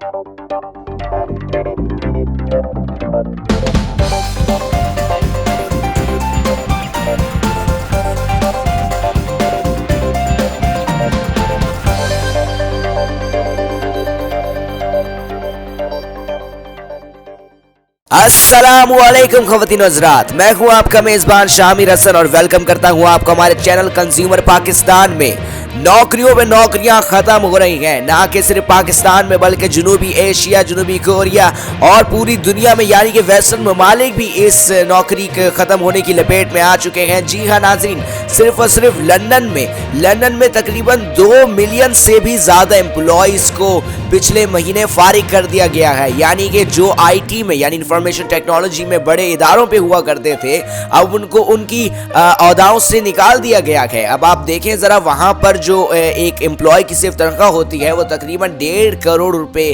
अस्सलामुअलैकुम ख़वातीन व हज़रात, मैं हूँ आपका मेज़बान शामिर हसन और वेलकम करता हूँ आपको हमारे चैनल कंज्यूमर पाकिस्तान में। नौकरियों में नौकरियां ख़त्म हो रही हैं, ना कि सिर्फ पाकिस्तान में बल्कि जनूबी एशिया, जनूबी कोरिया और पूरी दुनिया में, यानी कि वेस्टर्न ममालिक भी इस नौकरी के ख़त्म होने की लपेट में आ चुके हैं। जी हाँ नाज़रीन, सिर्फ और सिर्फ लंदन में तकरीबन 2 मिलियन से भी ज़्यादा एम्प्लॉइज़ को पिछले महीने फारिग कर दिया गया है। यानी कि जो आईटी में यानी इंफॉर्मेशन टेक्नोलॉजी में बड़े इदारों पे हुआ करते थे, अब उनको उनकी ओहदाओं से निकाल दिया गया है। अब आप देखें ज़रा, वहाँ पर जो एक एम्प्लॉय की सिर्फ तनख्वाह होती है वो तकरीबन 1.5 करोड़ रुपए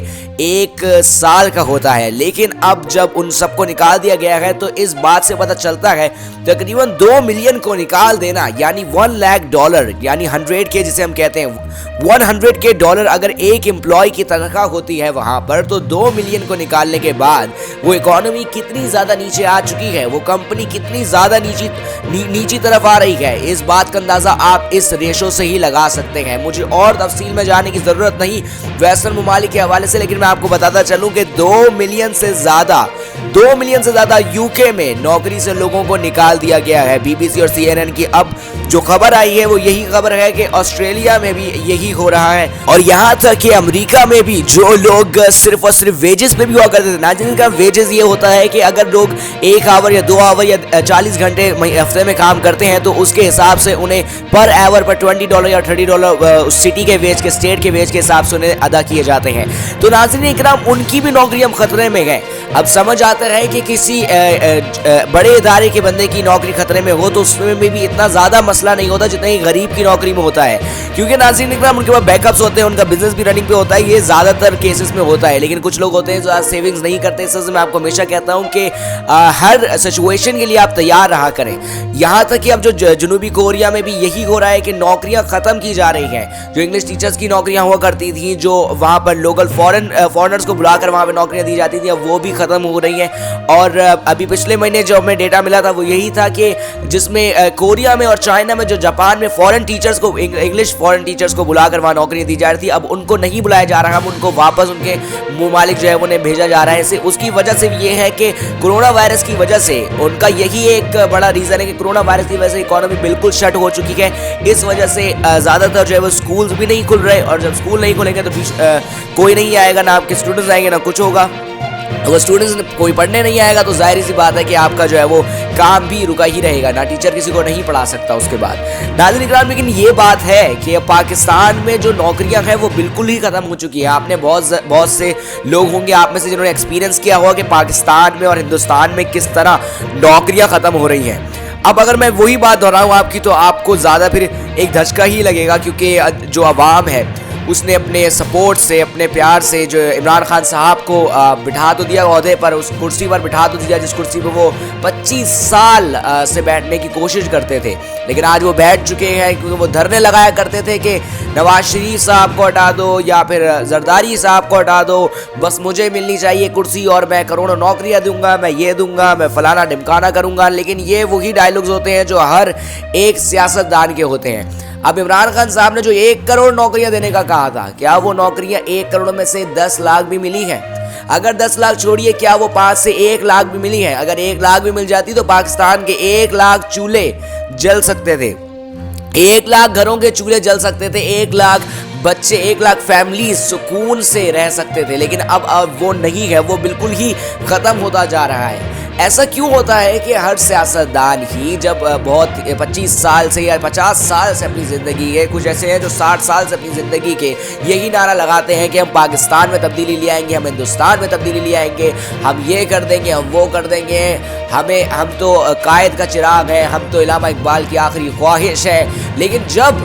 एक साल का होता है। लेकिन अब जब उन सबको निकाल दिया गया है तो इस बात से पता चलता है तकरीबन 2 मिलियन को निकाल देना, यानी $1 लाख, यानी 100K जिसे हम कहते हैं, $100K अगर एक एम्प्लॉय की तनख्वाह होती है वहां पर, तो 2 मिलियन को निकालने के बाद वो इकोनॉमी कितनी ज्यादा नीचे आ चुकी है, वो कंपनी कितनी ज्यादा नीची तरफ आ रही है, इस बात का अंदाजा आप इस रेशो से ही लगा सकते हैं। मुझे और तफसील में जाने की जरूरत नहीं वेस्टर्न ममालिक के हवाले से, लेकिन मैं आपको बताता चलूं कि 2 मिलियन से ज्यादा यूके में नौकरी से लोगों को निकाल दिया गया है। बीबीसी और CNN की अब जो खबर आई है वो यही खबर है कि ऑस्ट्रेलिया में भी यही हो रहा है, और यहाँ तक कि अमेरिका में भी जो लोग सिर्फ और सिर्फ वेजेस पे भी हुआ करते थे ना, जिनका वेजेस ये होता है कि अगर लोग 1 आवर या 2 आवर या 40 घंटे हफ्ते में काम करते हैं तो उसके हिसाब से उन्हें पर आवर पर $20 या $30 उस सिटी के वेज के, स्टेट के वेज के हिसाब से उन्हें अदा किए जाते हैं। तो नाज़रीन इकराम, उनकी भी नौकरी हम खतरे में है। अब समझ आता है कि किसी बड़े इदारे के बंदे की नौकरी खतरे में हो तो उसमें भी इतना ज़्यादा मसला नहीं होता जितना ही गरीब की नौकरी में होता है, क्योंकि नाज़रीन इकराम उनके पास बैकअप्स होते हैं, उनका बिजनेस भी रनिंग पे होता है। ये ज़्यादातर केसेस में होता है, लेकिन कुछ लोग होते हैं जो आज सेविंग्स नहीं करते। इस वजह मैं आपको हमेशा कहता हूँ कि हर सिचुएशन के लिए आप तैयार रहा करें। यहाँ तक कि अब जो जनूबी कोरिया में भी यही हो रहा है कि नौकरियाँ ख़त्म की जा रही हैं। जो इंग्लिश टीचर्स की नौकरियाँ हुआ करती थी, जो वहाँ पर लोकल फॉरेनर्स को बुलाकर वहाँ पर नौकरियाँ दी जाती थी, अब वो भी ख़त्म हो रही हैं। और अभी पिछले महीने जो हमें डेटा मिला था वो यही था कि जिसमें कोरिया में और चाइना में, जो जापान में फॉरेन टीचर्स को, इंग्लिश फॉरेन टीचर्स को बुलाकर वहाँ नौकरी दी जा रही थी, अब उनको नहीं बुलाया जा रहा। अब उनको वापस उनके ममालिक जो है उन्हें भेजा जा रहा है। उसकी वजह से ये है कि कोरोना वायरस की वजह से उनका यही एक बड़ा रीज़न है कि कोरोना वायरस की वजह से इकोनॉमी बिल्कुल शट हो चुकी है। इस वजह से ज़्यादातर जो है वो स्कूल्स भी नहीं खुल रहे, और जब स्कूल नहीं खुलेंगे तो कोई नहीं आएगा, ना आपके स्टूडेंट्स आएंगे ना कुछ होगा। अगर स्टूडेंट्स कोई पढ़ने नहीं आएगा तो जाहिर सी बात है कि आपका जो है वो काम भी रुका ही रहेगा, ना टीचर किसी को नहीं पढ़ा सकता उसके बाद। नाज़रीन इकराम, लेकिन ये बात है कि पाकिस्तान में जो नौकरियां हैं वो बिल्कुल ही ख़त्म हो चुकी है। आपने बहुत से लोग होंगे आप में से जिन्होंने एक्सपीरियंस किया होगा कि पाकिस्तान में और हिंदुस्तान में किस तरह नौकरियां ख़त्म हो रही हैं। अब अगर मैं वही बात दोहराऊँ आपकी, तो आपको ज़्यादा फिर एक धचका ही लगेगा, क्योंकि जो आवाम है उसने अपने सपोर्ट से, अपने प्यार से जो इमरान खान साहब को बिठा तो दिया ओहदे पर, उस कुर्सी पर बिठा तो दिया जिस कुर्सी पर वो 25 साल से बैठने की कोशिश करते थे। लेकिन आज वो बैठ चुके हैं, क्योंकि वो धरने लगाया करते थे कि नवाज शरीफ साहब को हटा दो या फिर जरदारी साहब को हटा दो, बस मुझे मिलनी चाहिए कुर्सी और मैं करोड़ों नौकरियां दूंगा, मैं ये दूंगा, मैं फलाना ढिमकाना करूंगा। लेकिन ये वही डायलॉग्स होते हैं जो हर एक सियासतदान के होते हैं। अब इमरान खान साहब ने जो 1 करोड़ नौकरियां देने का कहा था, क्या वो नौकरियां 1 करोड़ में से 10 लाख भी मिली हैं? अगर 10 लाख छोड़िए, क्या वो 5 से 1 लाख भी मिली हैं? अगर 1 लाख भी मिल जाती तो पाकिस्तान के 1 लाख चूल्हे जल सकते थे, 1 लाख घरों के चूल्हे जल सकते थे, 1 लाख बच्चे, 1 लाख फैमिली सुकून से रह सकते थे। लेकिन अब वो नहीं है, वो बिल्कुल ही ख़त्म होता जा रहा है। ऐसा क्यों होता है कि हर सियासतदान ही जब बहुत 25 साल से या 50 साल से अपनी ज़िंदगी है, कुछ ऐसे हैं जो 60 साल से अपनी ज़िंदगी के यही नारा लगाते हैं कि हम पाकिस्तान में तब्दीली ले आएंगे, हम हिंदुस्तान में तब्दीली ले आएंगे, हम ये कर देंगे, हम वो कर देंगे, हम तो कायद का चिराग है, हम तो इलामा इकबाल की आखिरी ख्वाहिश है। लेकिन जब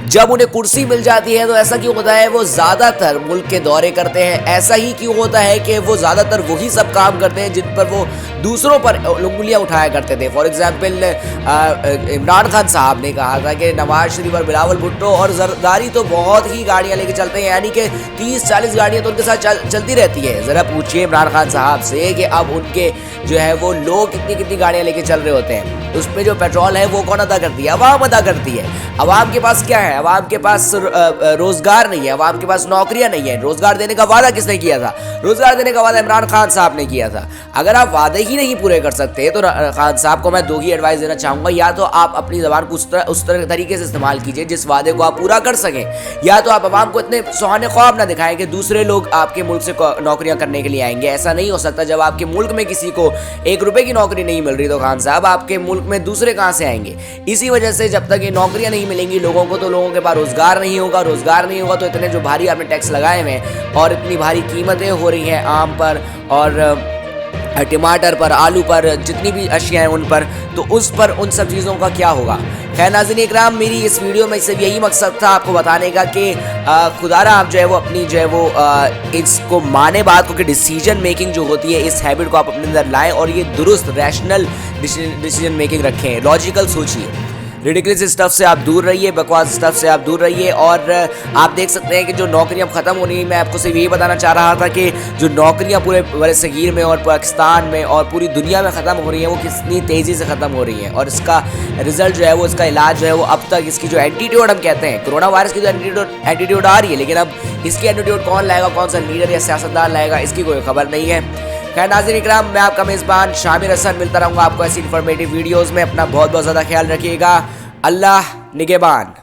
जब उन्हें कुर्सी मिल जाती है तो ऐसा क्यों होता है वो ज़्यादातर मुल्क के दौरे करते हैं? ऐसा ही क्यों होता है कि वो ज़्यादातर वही सब काम करते हैं जिन पर वो दूसरों पर उंगलियां उठाया करते थे? फॉर एग्जाम्पल इमरान खान साहब ने कहा था कि नवाज शरीफ और बिलावल भुट्टो और जरदारी तो बहुत ही गाड़ियां लेके चलते हैं, यानी कि 30-40 गाड़ियां तो उनके साथ चलती रहती है। ज़रा पूछिए इमरान खान साहब से कि अब उनके जो है वो लोग कितनी गाड़ियां लेके चल रहे होते हैं, उसमें जो पेट्रोल है वो कौन अदा करती है? अवाम अदा करती है। अवाम के पास क्या है? अवाम के पास रोजगार नहीं है, अवाम के पास नौकरियां नहीं है। रोजगार देने का वादा किसने किया था? रोजगार देने का वादा इमरान खान साहब ने किया था। अगर आप वादे ही नहीं पूरे कर सकते तो खान साहब को मैं दो ही एडवाइस देना चाहूँगा, या तो आप अपनी ज़बान को उस तरह तरीके से इस्तेमाल कीजिए जिस वादे को आप पूरा कर सकें, या तो आप अवाम को इतने सुहाने ख्वाब ना दिखाएं कि दूसरे लोग आपके मुल्क से नौकरियां करने के लिए आएंगे। ऐसा नहीं हो सकता। जब आपके मुल्क में किसी को 1 रुपए की नौकरी नहीं मिल रही तो खान साहब आपके मुल्क में दूसरे कहाँ से आएंगे? इसी वजह से जब तक ये नौकरियां नहीं मिलेंगी लोगों को तो लोगों के पास रोजगार नहीं होगा। रोजगार नहीं होगा तो इतने जो भारी आपने टैक्स लगाए हुए हैं और इतनी भारी कीमतें हो रही हैं आम पर और टमाटर पर, आलू पर, जितनी भी अशिया हैं उन पर, तो उस पर उन सब चीज़ों का क्या होगा? खैर नाज़रीन इकराम, मेरी इस वीडियो में सिर्फ यही मकसद था आपको बताने का कि खुदारा आप जो है वो अपनी जो है वो इसको माने बात को कि डिसीजन मेकिंग जो होती है इस हैबिट को आप अपने अंदर लाएं और ये दुरुस्त रैशनल डिसीजन मेकिंग रखें। लॉजिकल सोचिए, रिडिकुलस स्टफ से आप दूर रहिए, बकवास स्टफ से आप दूर रहिए। और आप देख सकते हैं कि जो नौकरियां ख़त्म हो रही हैं, मैं आपको सिर्फ यही बताना चाह रहा था कि जो नौकरियां पूरे बड़े सगीर में और पाकिस्तान में और पूरी दुनिया में ख़त्म हो रही हैं वो कितनी तेज़ी से ख़त्म हो रही हैं, और इसका रिज़ल्ट जो है वो, इसका इलाज जो है वो अब तक, इसकी जो एंटीट्यूड हम कहते हैं, कोरोना वायरस की जो एंटीट्यूड आ रही है, लेकिन अब इसकी एंटीट्यूड कौन लाएगा, कौन सा लीडर या सियासतदान लाएगा, इसकी कोई खबर नहीं है। खैर नाज़रीन इकराम, मैं आपका मेज़बान शामिर हसन मिलता रहूँगा आपको ऐसी इन्फॉर्मेटिव वीडियोज़ में। अपना बहुत बहुत ज़्यादा ख्याल रखिएगा। अल्लाह निगहबान।